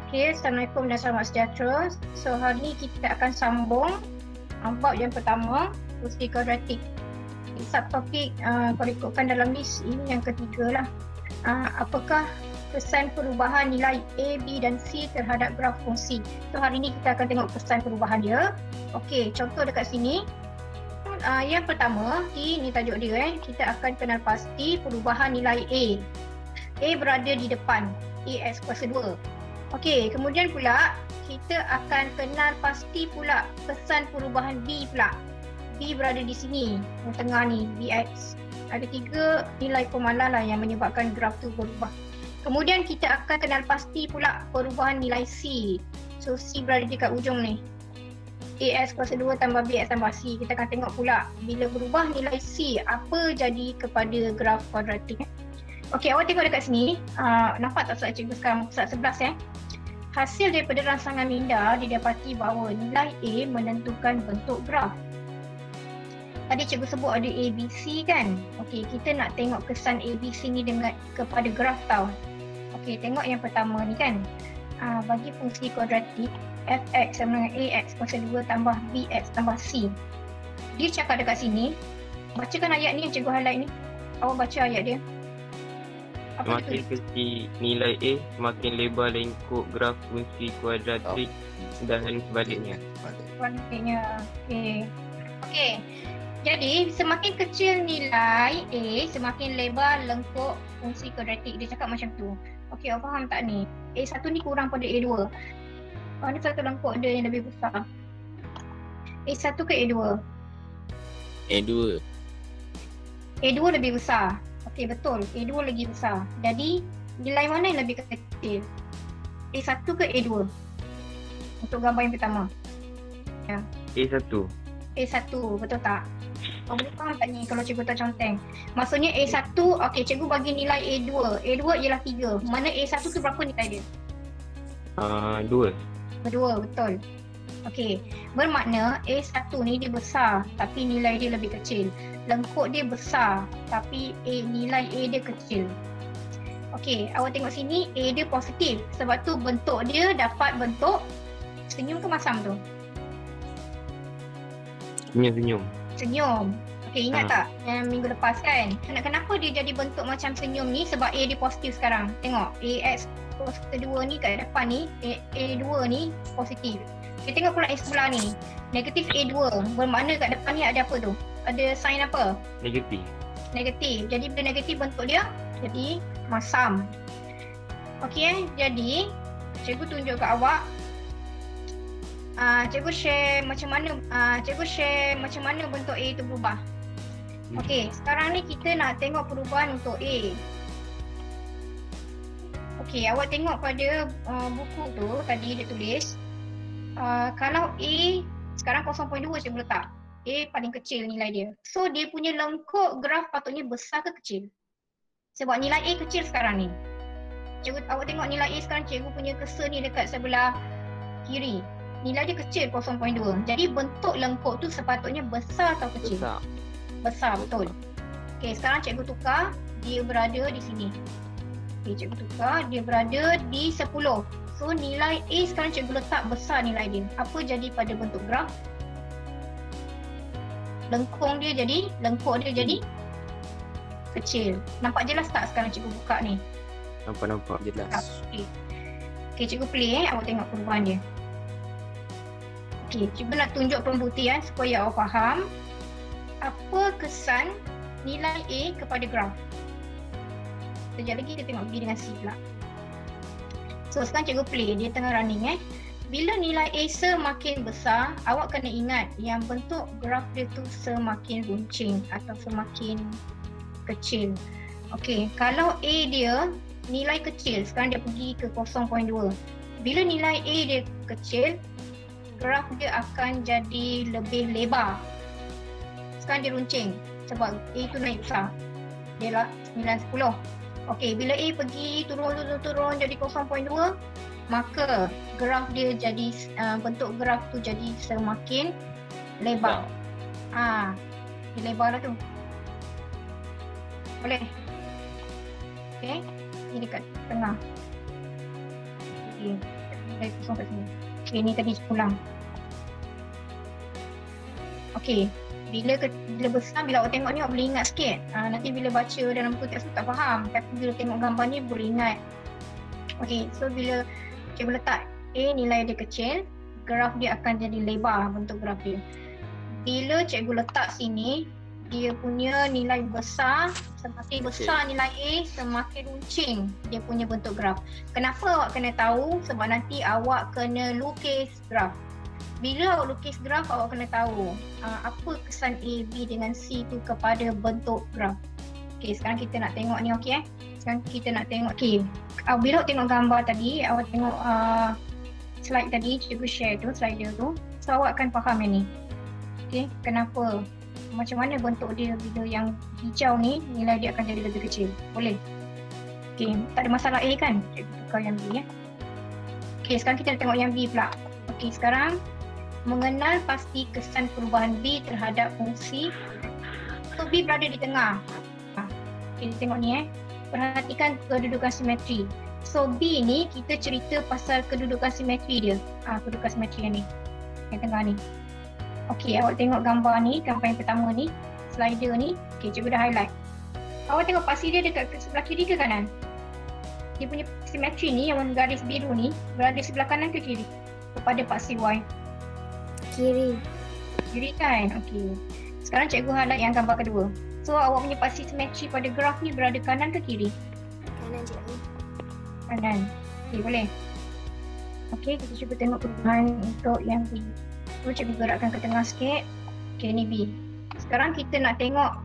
Okay, Assalamualaikum dan selamat sejahtera. So, hari ni kita akan sambung bab yang pertama, fungsi kuadratik. Subtopik kalau ikutkan dalam list ini yang ketiga lah. Apakah kesan perubahan nilai A, B dan C terhadap graf fungsi? So, hari ni kita akan tengok kesan perubahan dia. Okay, contoh dekat sini. Yang pertama, ni tajuk dia kita akan kenal pasti perubahan nilai A. A berada di depan, AX kuasa 2. Okey, kemudian pula kita akan kenal pasti pula kesan perubahan B pula. B berada di sini, yang tengah ni, BX. Ada 3 nilai pemalan lah yang menyebabkan graf tu berubah. Kemudian kita akan kenal pasti pula perubahan nilai C. So C berada dekat ujung ni. AX kuasa 2 tambah BX tambah C. Kita akan tengok pula bila berubah nilai C, apa jadi kepada graf kuadratik. Okey, awak tengok dekat sini. Nampak tak soalan cikgu sekarang? Soalan 11 Hasil daripada rangsangan minda didapati bahawa nilai A menentukan bentuk graf. Tadi cikgu sebut ada ABC kan? Okey, kita nak tengok kesan ABC ni kepada graf tau. Okey, tengok yang pertama ni kan. Bagi fungsi kuadratik fx sama dengan ax kuasa 2 tambah bx tambah c. Dia cakap dekat sini. Bacakan ayat ni yang cikgu highlight ni. Awak baca ayat dia. Semakin kecil nilai A, semakin lebar lengkuk graf fungsi kuadratik dan sebaliknya. Okey. Jadi semakin kecil nilai A, semakin lebar lengkuk fungsi kuadratik. Dia cakap macam tu. Okey, awak faham tak ni? A1 ni kurang pada A2. Ni satu lengkuk dia yang lebih besar. A1 ke A2? A2. A2 lebih besar. Okey, betul. A2 lagi besar. Jadi, nilai mana yang lebih kecil? A1 ke A2? Untuk gambar yang pertama. Ya. A1. A1, betul tak? Awak boleh faham tak ni kalau cikgu tak conteng? Maksudnya A1, okey, cikgu bagi nilai A2. A2 ialah 3. Mana A1 tu berapa nilai dia? 2. Berdua, betul. Okey, bermakna A1 ni dia besar tapi nilai dia lebih kecil. Lengkuk dia besar tapi nilai A dia kecil. Okey, awak tengok sini A dia positif. Sebab tu bentuk dia dapat bentuk senyum ke masam tu? Senyum. Senyum. Okey, ingat tak yang minggu lepas kan? Kenapa dia jadi bentuk macam senyum ni? Sebab A dia positif sekarang. Tengok, AX kuasa 2 ni kat depan ni, A2 ni positif. Kita tengok pula A sebelah ni, negatif A2. Bermakna kat depan ni ada apa tu? Ada sign apa? Negatif. Negatif. Jadi bila negatif bentuk dia jadi masam. Okey jadi cikgu tunjuk kat awak. Cikgu share macam mana bentuk A itu berubah. Okey, sekarang ni kita nak tengok perubahan untuk A. Okey, awak tengok pada buku tu tadi dia tulis kalau A sekarang 0.2 cikgu letak. A paling kecil nilai dia. So dia punya lengkuk graf patutnya besar ke kecil? Sebab nilai A kecil sekarang ni. Cikgu, awak tengok nilai A sekarang cikgu punya cursor ni dekat sebelah kiri. Nilai dia kecil 0.2. Jadi bentuk lengkuk tu sepatutnya besar atau kecil? Besar. Besar, betul. Okey, sekarang cikgu tukar dia berada di sini. Okey, cikgu tukar dia berada di 10. So nilai A sekarang cikgu letak besar nilai dia. Apa jadi pada bentuk graf? Lengkuk dia jadi kecil. Nampak jelas tak sekarang cikgu buka ni? Nampak jelas. Okey, cikgu play awak tengok perubahan dia. Okey, cikgu nak tunjuk pembuktian supaya awak faham apa kesan nilai A kepada graf. Sekejap lagi kita tengok B dengan C pula. So sekarang cikgu play, dia tengah running Bila nilai A semakin besar, awak kena ingat yang bentuk graf dia tu semakin runcing atau semakin kecil. Okey, kalau A dia nilai kecil, sekarang dia pergi ke 0.2. Bila nilai A dia kecil, graf dia akan jadi lebih lebar. Sekarang dia runcing sebab A tu naik besar. Dia lah 9-10. Okey, bila A pergi turun jadi 0.2, maka graf dia jadi bentuk graf tu jadi semakin lebar. Dia lebar lah tu. Boleh? Okey, ni dekat tengah. Okey, nilai kosong kat sini. Okay, ni tadi ulang. Okay, bila besar, bila awak tengok ni awak boleh ingat sikit. Nanti bila baca dalam buku teks tu tak faham, tapi bila tengok gambar ni boleh ingat. Okay, so bila cikgu letak A nilai dia kecil, graf dia akan jadi lebar bentuk graf dia. Bila cikgu letak sini, dia punya nilai besar, semakin besar nilai A, semakin runcing dia punya bentuk graf. Kenapa awak kena tahu? Sebab nanti awak kena lukis graf. Bila awak lukis graf, awak kena tahu apa kesan A, B dengan C tu kepada bentuk graf. Okay, sekarang kita nak tengok ni, okay. Sekarang kita nak tengok, okay. Bila awak tengok gambar tadi, awak tengok slide tadi, cikgu share tu, slide dia tu. So awak akan faham yang ni. Okay, kenapa? Macam mana bentuk dia bila yang hijau ni, nilai dia akan jadi lebih kecil. Boleh? Okay, tak ada masalah A kan? Cikgu tukar yang B ya. Okay, sekarang kita tengok yang B pula. Okay, sekarang mengenal pasti kesan perubahan B terhadap fungsi. So B berada di tengah. Okay, tengok ni perhatikan kedudukan simetri. So B ni kita cerita pasal kedudukan simetri dia. Kedudukan simetri yang ni, yang tengah ni. Okay, awak tengok gambar ni, gambar yang pertama ni, slider ni. Okay, cikgu dah highlight. Awak tengok paksi dia dekat sebelah kiri ke kanan? Dia punya simetri ni yang garis biru ni berada sebelah kanan ke kiri kepada paksi Y? Kiri. Kiri kan? Okay. Sekarang cikgu highlight yang gambar kedua. So awak punya paksi simetri pada graf ni berada kanan ke kiri? Kanan cikgu. Kanan. Okay, boleh. Okay, kita cuba tengok perubahan untuk yang B. So cikgu gerakkan ke tengah sikit. Okay, ni B. Sekarang kita nak tengok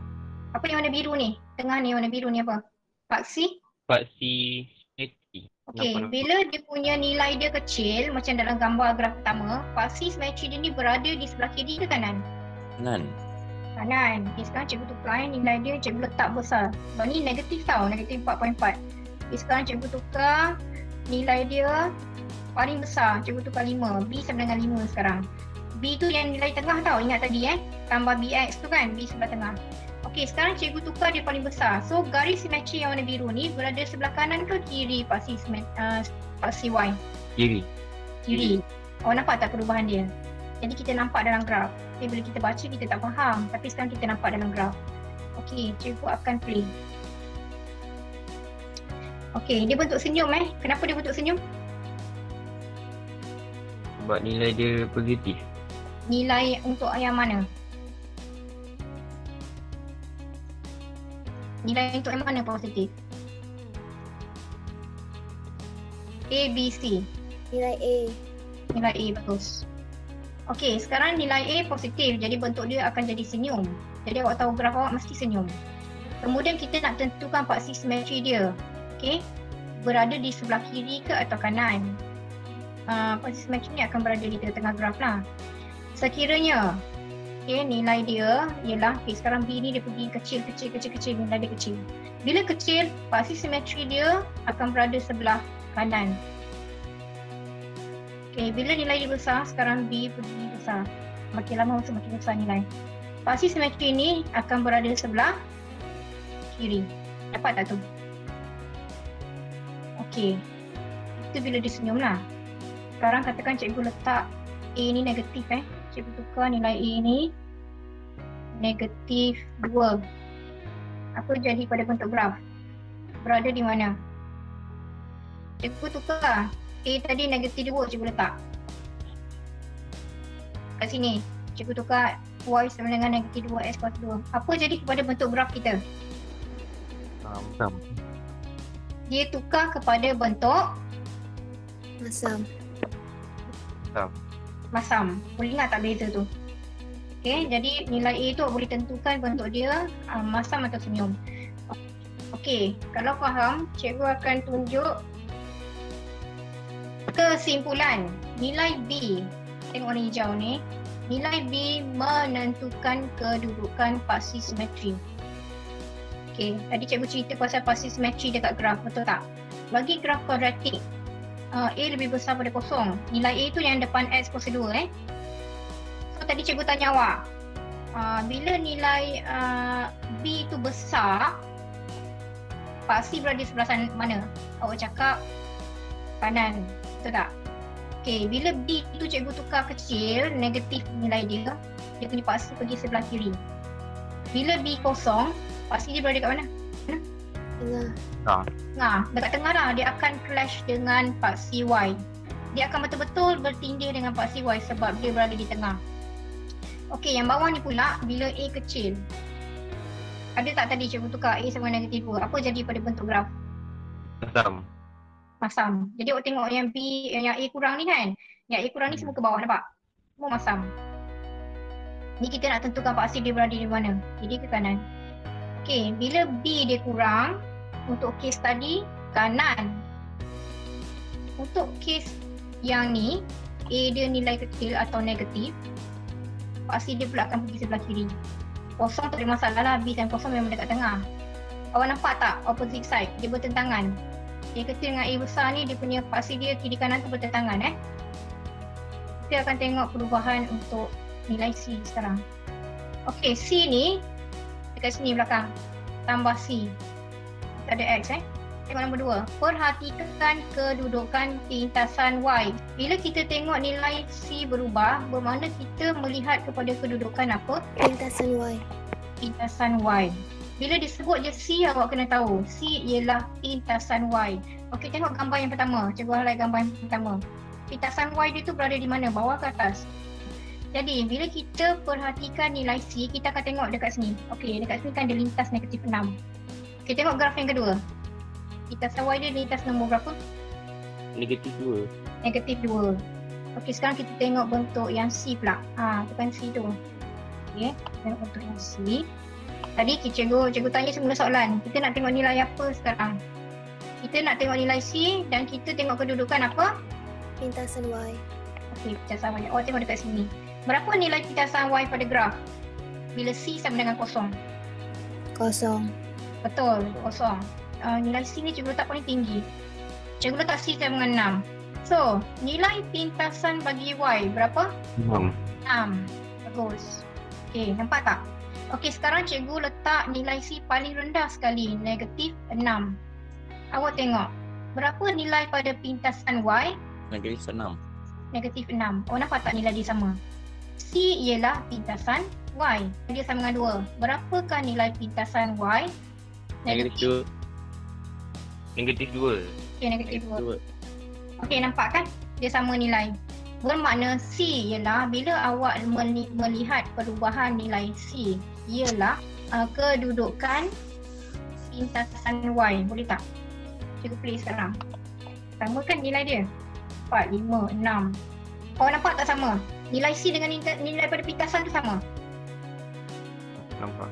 apa yang warna biru ni? Tengah ni warna biru ni apa? Paksi? Paksi simetri. Okay, bila dia punya nilai dia kecil macam dalam gambar graf pertama, paksi simetri dia ni berada di sebelah kiri ke kanan? Kanan. Kanan. Okay, sekarang cikgu tukar nilai dia, cikgu letak besar. Sebab ni negatif tau, negatif 4.4. Okay, sekarang cikgu tukar nilai dia paling besar, cikgu tukar 5. B sama dengan 5 sekarang. B tu yang nilai tengah tau, ingat tadi tambah BX tu kan, B sebelah tengah. Okey, sekarang cikgu tukar dia paling besar. So garis simetri yang warna biru ni berada sebelah kanan ke kiri paksi Y? Kiri. Kiri. Awak nampak tak perubahan dia? Jadi kita nampak dalam graf. Okay, bila kita baca kita tak faham, tapi sekarang kita nampak dalam graf. Okey, cikgu akan play. Okey, dia bentuk senyum Kenapa dia bentuk senyum? Sebab nilai dia positif. Nilai untuk yang mana? Nilai untuk yang mana positif? A, B, C. Nilai A. Nilai A, bagus. Okey, sekarang nilai A positif, jadi bentuk dia akan jadi senyum. Jadi awak tahu graf awak mesti senyum. Kemudian kita nak tentukan paksi simetri dia. Okey, berada di sebelah kiri ke atau kanan? Paksi simetri ni akan berada di tengah graf lah. Sekiranya nilai dia ialah, sekarang B ni dia pergi kecil, nilai dia kecil. Bila kecil, paksi simetri dia akan berada sebelah kanan. Bila nilai dia besar, sekarang B pergi besar. Makin lama semakin besar nilai. Paksi simetri ni akan berada sebelah kiri. Dapat tak tu? Itu bila dia senyum lah. Sekarang katakan cikgu letak A ni negatif Cikgu tukar nilai A ni negatif 2. Apa jadi pada bentuk graf? Berada di mana? Cikgu tukar A tadi negatif 2, cikgu letak kat sini. Cikgu tukar Y sama dengan negatif 2, X kuasa 2. Apa jadi kepada bentuk graf kita? Dia tukar kepada bentuk Masam. masam. Boleh ingat tak beza tu? Jadi nilai A tu boleh tentukan bentuk dia masam atau senyum. Kalau faham, cikgu akan tunjuk kesimpulan. Nilai B, tengok warna hijau ni. Nilai B menentukan kedudukan paksi simetri. Tadi cikgu cerita pasal paksi simetri dekat graf, betul tak? Bagi graf kuadratik, A lebih besar pada kosong. Nilai A tu yang depan X kuasa 2 So tadi cikgu tanya awak, bila nilai B tu besar, paksi berada di sebelah mana? Awak cakap kanan, betul tak? Okey, bila B tu cikgu tukar kecil, negatif nilai dia, dia kena paksa pergi sebelah kiri. Bila B kosong, paksi dia berada kat mana? Tengah. Dekat tengah lah. Dia akan clash dengan paksi Y. Dia akan betul-betul bertindih dengan paksi Y sebab dia berada di tengah. Okey, yang bawah ni pula, bila A kecil. Ada tak tadi cikgu tukar A sama negatif 2? Apa jadi pada bentuk graf? Masam. Jadi awak tengok yang B, yang A kurang ni kan? Yang A kurang ni semua ke bawah, nampak? Semua masam. Ni kita nak tentukan paksi dia berada di mana. Jadi ke kanan. Okey, bila B dia kurang, untuk case tadi, kanan. Untuk case yang ni, A dia nilai kecil atau negatif, paksi dia pula akan pergi sebelah kiri. Kosong tak ada masalah lah, B dan kosong memang dekat tengah. Awak nampak tak opposite side? Dia bertentangan. A kecil dengan A besar ni, dia punya paksi dia kiri kanan tu bertentangan Kita akan tengok perubahan untuk nilai C sekarang. Okey, C ni dekat sini belakang. Tambah C. Tak ada X Tengok nombor 2. Perhatikan kedudukan pintasan Y. Bila kita tengok nilai C berubah, bermakna kita melihat kepada kedudukan apa? Pintasan Y. Pintasan Y. Bila disebut je C, awak kena tahu C ialah pintasan Y. Okey, tengok gambar yang pertama. Cikgu highlight gambar yang pertama. Pintasan Y dia tu berada di mana? Bawah ke atas? Jadi, bila kita perhatikan nilai C, kita akan tengok dekat sini. Okey, dekat sini kan dia lintas negatif 6. Okey, tengok graf yang kedua. Pintasan Y dia lintas nombor berapa? Negatif 2. Negatif 2. Okey, sekarang kita tengok bentuk yang C pula. Tu kan C tu. Okey, tengok bentuk yang C. Tadi cikgu tanya semula soalan. Kita nak tengok nilai apa sekarang? Kita nak tengok nilai C dan kita tengok kedudukan apa? Pintasan Y. Okey, pintasan Y. Awak tengok dekat sini. Berapa nilai pintasan Y pada graf? Bila C sama dengan kosong. Kosong. Betul, kosong. Nilai C ni cikgu letak paling tinggi. Cikgu letak C sama dengan 6. So, nilai pintasan bagi Y berapa? 6. 6. Bagus. Okey, nampak tak? Okey, sekarang cikgu letak nilai C paling rendah sekali, negatif 6. Awak tengok, berapa nilai pada pintasan Y? Negatif 6. Negatif 6. Awak nampak tak nilai dia sama? C ialah pintasan Y. Dia sama dengan 2. Berapakah nilai pintasan Y? Negatif 2. Negatif 2. Okey, negatif 2. Okey, nampak kan? Dia sama nilai. Bermakna C ialah bila awak melihat perubahan nilai C ialah kedudukan pintasan Y. Boleh tak? Cikgu play sekarang. Sama kan nilai dia? 4, 5, 6. Awak nampak tak sama? Nilai C dengan nilai pada pintasan tu sama? Nampak.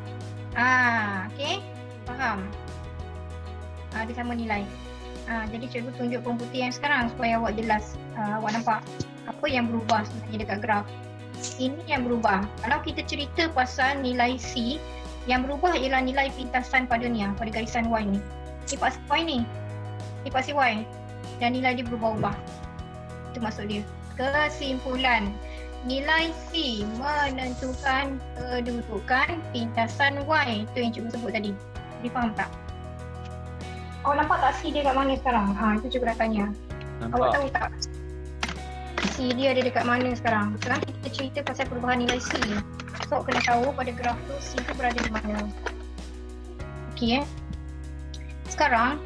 Okey. Faham? Dia sama nilai. Jadi cikgu tunjuk pemutih yang sekarang supaya awak jelas. Awak nampak apa yang berubah sebenarnya dekat graf. Ini yang berubah. Kalau kita cerita pasal nilai C, yang berubah ialah nilai pintasan pada ni, pada garisan Y ni. Ni paksi Y ni. Ni paksi Y. Dan nilai dia berubah-ubah. Itu maksud dia. Kesimpulan, nilai C menentukan kedudukan pintasan Y. Itu yang cikgu sebut tadi. Difaham tak? Awak nampak tak C dia kat mana sekarang? Itu cikgu dah tanya. Awak tahu tak? C dia ada dekat mana sekarang? Sekarang kita cerita pasal perubahan nilai C. So, kena tahu pada graf tu C tu berada di mana. Okey Sekarang,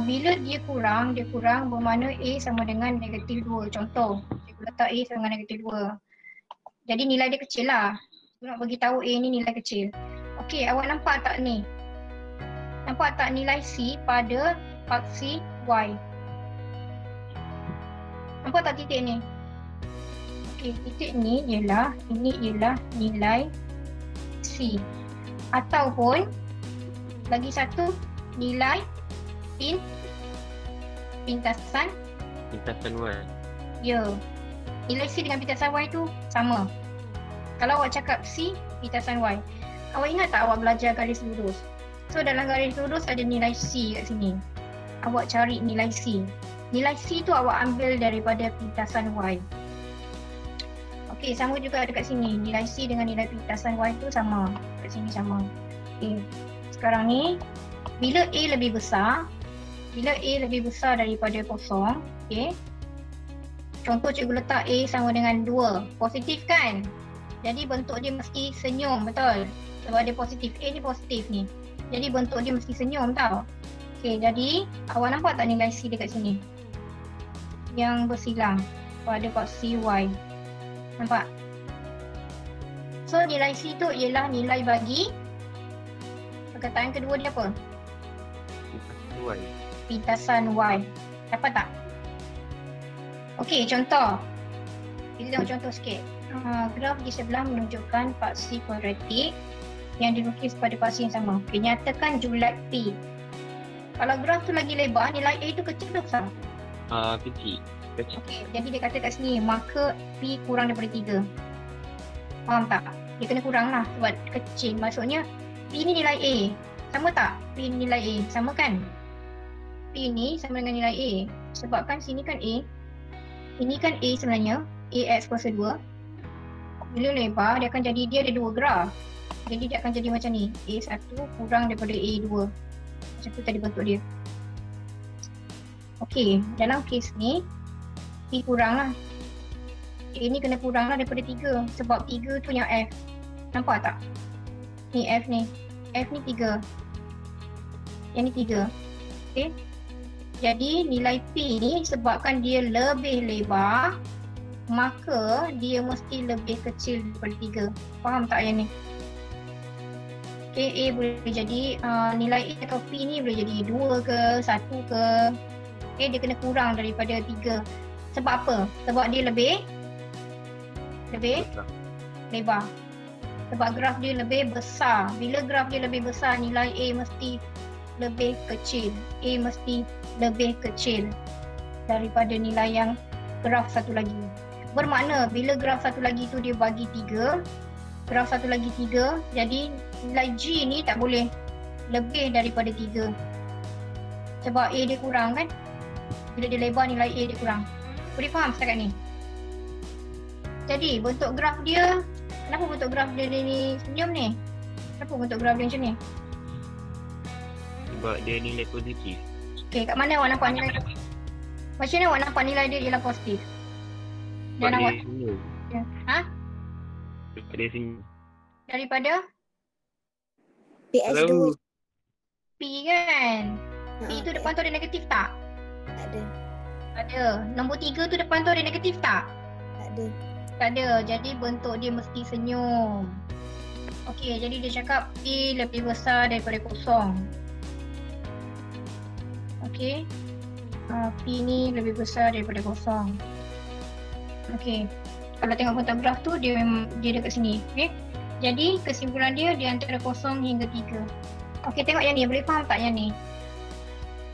bila dia kurang bermakna A sama dengan negatif 2. Contoh, cikgu letak A sama dengan negatif 2. Jadi nilai dia kecil lah. Cikgu nak bagi tahu A ni nilai kecil. Okey, awak nampak tak ni? Nampak tak nilai C pada paksi Y? Nampak tak titik ni? Okey, titik ni ialah, ini ialah nilai C. Ataupun lagi satu nilai pintasan Y. Ya. Nilai C dengan pintasan Y tu sama. Kalau awak cakap C, pintasan Y. Awak ingat tak awak belajar garis lurus? So dalam garis lurus ada nilai C kat sini. Awak cari nilai C. Nilai C tu awak ambil daripada pintasan Y. Okey, sama juga dekat sini. Nilai C dengan nilai pintasan Y tu sama. Kat sini sama. Okey. Sekarang ni, bila A lebih besar daripada kosong, okey. Contoh cikgu letak A sama dengan 2. Positif kan? Jadi bentuk dia mesti senyum, betul? Sebab dia positif. A ni positif ni. Jadi bentuk dia mesti senyum tau. Okey, jadi awak nampak tak nilai C dekat sini? Yang bersilang pada box CY. Nampak? So nilai C tu ialah nilai bagi perkataan kedua dia apa? Y. Pintasan Y. Dapat tak? Okey, contoh. Kita tengok contoh sikit. Graf di sebelah menunjukkan paksi kuadratik yang dilukis pada paksi yang sama. Okey, nyatakan julat P. Kalau graf tu lagi lebar, nilai A tu kecil ke besar? Kecil. Okey, jadi dia kata kat sini, maka P kurang daripada 3. Faham tak? Dia kena kurang lah sebab kecil. Maksudnya, P ni nilai A. Sama tak? P ni nilai A. Sama kan? P ni sama dengan nilai A. Sebab kan sini kan A. Ini kan A sebenarnya. AX kuasa 2. Bila lebar, dia akan jadi, dia ada 2 graf. Jadi dia akan jadi macam ni. A1 kurang daripada A2. Macam tu tadi bentuk dia. Okey, dalam kes ni, P kurang lah. A ni kena kurang lah daripada 3. Sebab 3 tu yang F. Nampak tak? Ni F ni. F ni 3. Yang ni 3. Okey. Jadi nilai P ni sebabkan dia lebih lebar, maka dia mesti lebih kecil daripada 3. Faham tak yang ni? Okay, A boleh jadi nilai A atau P ni boleh jadi 2 ke, 1 ke. Okay, dia kena kurang daripada 3. Sebab apa? Sebab dia lebih lebar. Sebab graf dia lebih besar. Bila graf dia lebih besar, nilai A mesti lebih kecil. A mesti lebih kecil daripada nilai yang graf satu lagi. Bermakna bila graf satu lagi tu dia bagi 3, graf satu lagi 3, jadi nilai G ni tak boleh lebih daripada 3. Sebab A dia kurang kan? Bila dia lebar, nilai A dia kurang. Boleh faham setakat ni? Jadi bentuk graf dia, kenapa bentuk graf dia ni senyum ni? Kenapa bentuk graf dia macam ni? Sebab dia nilai positif. Okay, kat mana awak nampak nilai? Macam mana awak nampak nilai dia ialah positif? Dan Sebab awak dia senyum. Ha? Sebab dia senyum. Daripada PH2. Hello. P kan? P tu depan tu ada negatif tak? Tak ada. Ada. Nombor 3 tu depan tu ada negatif tak? Tak ada. Tak ada. Jadi bentuk dia mesti senyum. Okey, jadi dia cakap P lebih besar daripada kosong. Okey. P ni lebih besar daripada kosong. Okey. Kalau tengok bentuk graf tu dia dekat sini. Okey. Jadi kesimpulan dia antara kosong hingga 3. Okey, tengok yang ni. Boleh faham tak yang ni?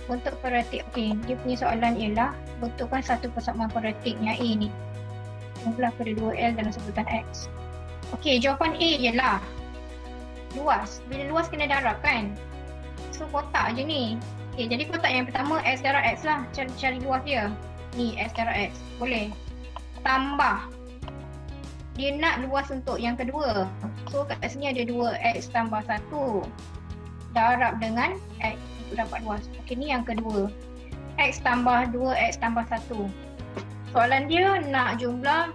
Bentuk kuadratik. Okey, dia punya soalan ialah bentukkan satu persamaan kuadratik yang A ni. Jumlah pada 2L dalam sebutan X. Okey, jawapan A ialah luas. Bila luas kena darab kan? So kotak je ni. Okey, jadi kotak yang pertama X darab X lah. Cari luas dia. Ni X darab X. Boleh. Tambah. Dia nak luas untuk yang kedua. So kat sini ada 2X tambah 1. Darab dengan X untuk dapat luas. Okey, ni yang kedua. X tambah 2X tambah 1. Soalan dia nak jumlah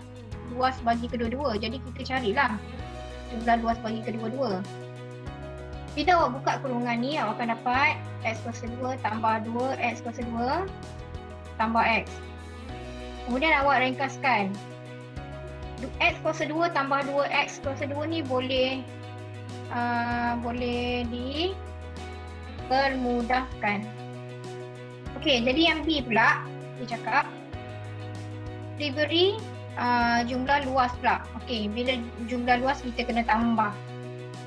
luas bagi kedua-dua. Jadi kita carilah jumlah luas bagi kedua-dua. Bila awak buka kurungan ni, awak akan dapat X kuasa 2 tambah 2X kuasa 2 tambah X. Kemudian awak ringkaskan. X kuasa 2 tambah 2X kuasa 2 ni boleh dipermudahkan. Okey, jadi yang B pula dia cakap diberi jumlah luas pula. Okey, bila jumlah luas kita kena tambah.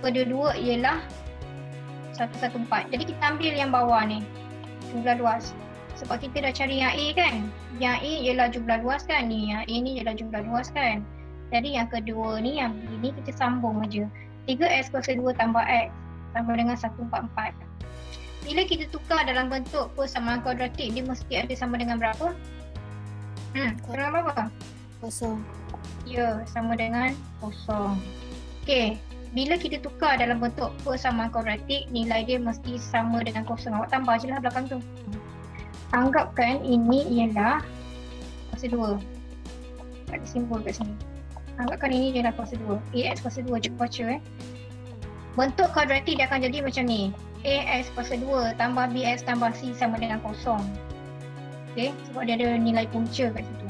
Kedua-dua ialah 114. Jadi kita ambil yang bawah ni, jumlah luas. Sebab kita dah cari yang A kan. Yang A ialah jumlah luas kan. Ni yang A ni ialah jumlah luas kan. Jadi yang kedua ni, yang B ni kita sambung aja. 3X kuasa 2 tambah X sama dengan 144. Bila kita tukar dalam bentuk persamaan kuadratik, dia mesti ada sama dengan berapa? Sama berapa? Kosong. Ya, sama dengan kosong. Okey, bila kita tukar dalam bentuk persamaan kuadratik, nilai dia mesti sama dengan kosong. Awak tambah je lah belakang tu. Anggapkan ini ialah kuasa 2. ada simbol kat sini. Anggapkan ini je lah kuasa 2. AX kuasa 2 je baca Bentuk kuadratik dia akan jadi macam ni. AX kuasa 2 tambah BX tambah C sama dengan kosong. Okay, sebab dia ada nilai punca kat situ.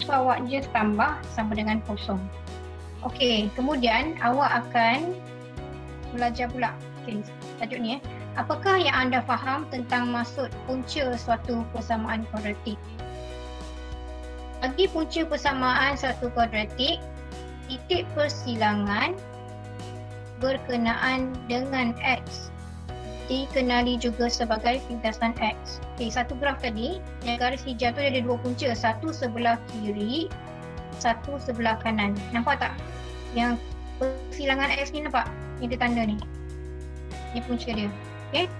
So awak just tambah sama dengan kosong. Okay, kemudian awak akan belajar pula. Okay, tajuk ni apakah yang anda faham tentang maksud punca suatu persamaan kuadratik? Bagi punca persamaan suatu kuadratik, titik persilangan berkenaan dengan X dikenali juga sebagai lintasan X. Okay, satu graf tadi, yang garis hijau tu ada dua punca, satu sebelah kiri, satu sebelah kanan. Nampak tak? Yang persilangan X ni nampak? Ini dia tanda ni. Ini punca dia. Okay.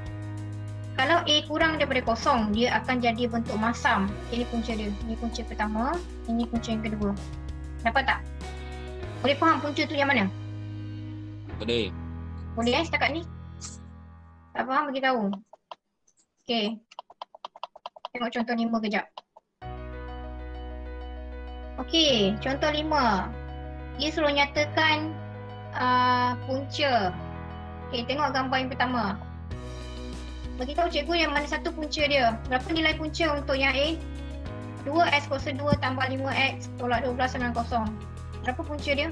Kalau A kurang daripada kosong, dia akan jadi bentuk masam. Ini punca dia. Ini punca pertama, ini punca yang kedua. Dapat tak? Boleh faham punca tu yang mana? Boleh. Boleh setakat ni? Tak faham bagi tahu. Okey. Tengok contoh 5 kejap. Okey, contoh 5. Dia suruh nyatakan punca. Okey, tengok gambar yang pertama. Bagi tahu cikgu yang mana satu punca dia. Berapa nilai punca untuk yang A? 2x kuasa 2 tambah 5x tolak 12 sama dengan kosong. Berapa punca dia?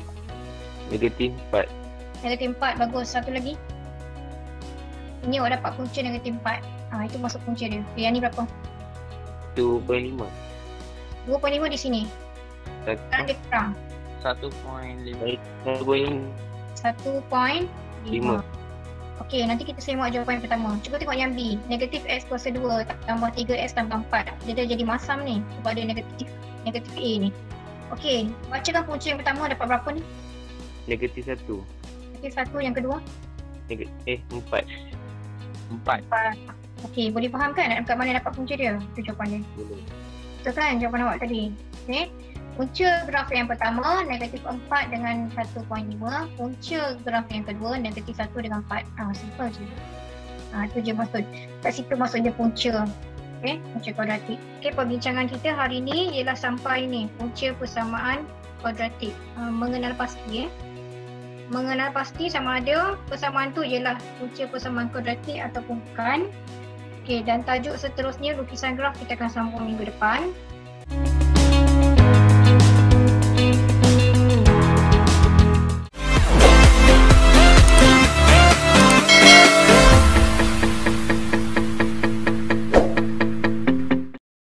Negatif 4. Negatif 4, bagus. Satu lagi. Ini awak dapat punca negatif 4. Itu masuk punca dia. Okay, yang ni berapa? 2.5. 2.5 di sini. Sekarang dia kurang. 1.5. 1.5. Okey, nanti kita semak jawapan yang pertama. Cuba tengok yang B. Negatif x kuasa 2 tambah 3x tambah 4. Dia dah jadi masam ni sebab dia negatif A ni. Okey, bacakan punca yang pertama dapat berapa ni? Negatif 1. Negatif 1, yang kedua? 4. 4. Okey, boleh faham kan kat mana dapat punca dia? Itu jawapan dia. Boleh. Betul kan jawapan awak tadi? Okey. Punca graf yang pertama negatif 4 dengan 1.5. Punca graf yang kedua negatif 1 dengan 4. Simple je. Itu je maksud. Kat situ maksud dia punca. Okey, punca kuadratik. Okey, perbincangan kita hari ni ialah sampai ni. Punca persamaan kuadratik. Mengenal pasti Mengenal pasti sama ada persamaan tu ialah punca persamaan kuadratik ataupun bukan. Okey, dan tajuk seterusnya lukisan graf kita akan sambung minggu depan.